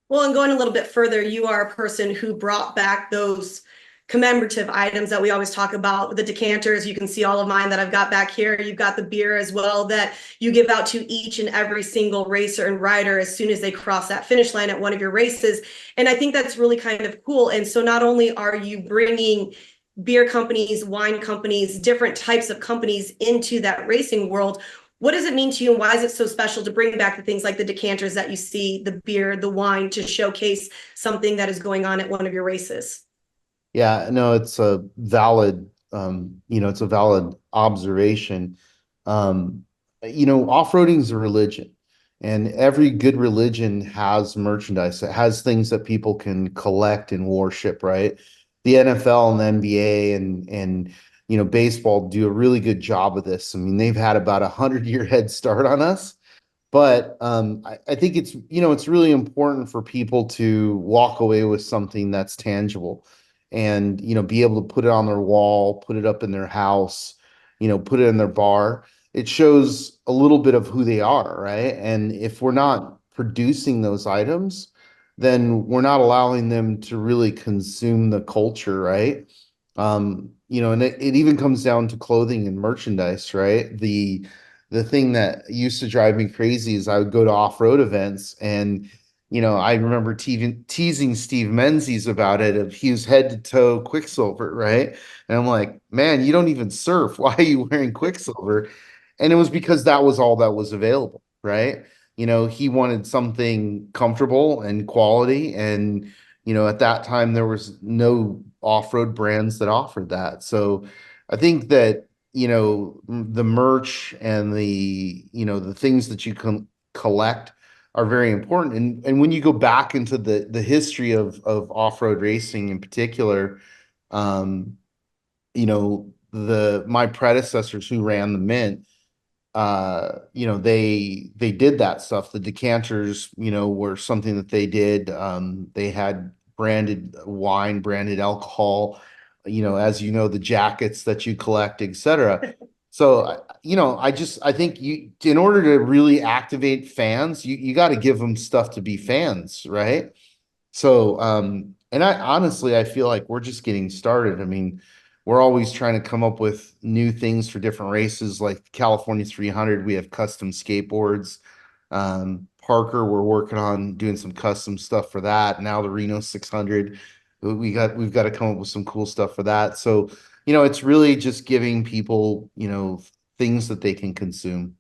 Well, and going a little bit further, you are a person who brought back those commemorative items that we always talk about, the decanters. You can see all of mine that I've got back here. You've got the beer as well that you give out to each and every single racer and rider as soon as they cross that finish line at one of your races. And I think that's really kind of cool. And so not only are you bringing beer companies, wine companies, different types of companies into that racing world, what does it mean to you, and why is it so special to bring back the things like the decanters that you see, the beer, the wine, to showcase something that is going on at one of your races? Yeah, no, it's a valid, it's a valid observation. Off-roading is a religion, and every good religion has merchandise. It has things that people can collect and worship, right? The NFL and the NBA and baseball do a really good job of this. I mean, they've had about 100-year head start on us. But I think it's really important for people to walk away with something that's tangible and, be able to put it on their wall, put it up in their house, put it in their bar. It shows a little bit of who they are, right? And if we're not producing those items, then we're not allowing them to really consume the culture, right? And it even comes down to clothing and merchandise, right? The thing that used to drive me crazy is I would go to off-road events and I remember teasing Steve Menzies about it of he was head to toe Quicksilver, right? And I'm like, man, you don't even surf. Why are you wearing Quicksilver? And it was because that was all that was available, right? He wanted something comfortable and quality. And, at that time there was no off-road brands that offered that. So I think that the merch and the things that you can collect are very important. And when you go back into the history of off-road racing in particular, um, the my predecessors who ran the mint, they did that stuff. The decanters, were something that they did. They had branded wine, branded alcohol, as the jackets that you collect, etc. So, I think in order to really activate fans, you got to give them stuff to be fans, right? So, and I honestly, I feel like we're just getting started. I mean, we're always trying to come up with new things for different races, like California 300. We have custom skateboards. Parker, we're working on doing some custom stuff for that. Now the Reno 600, we've got to come up with some cool stuff for that. So, it's really just giving people, things that they can consume.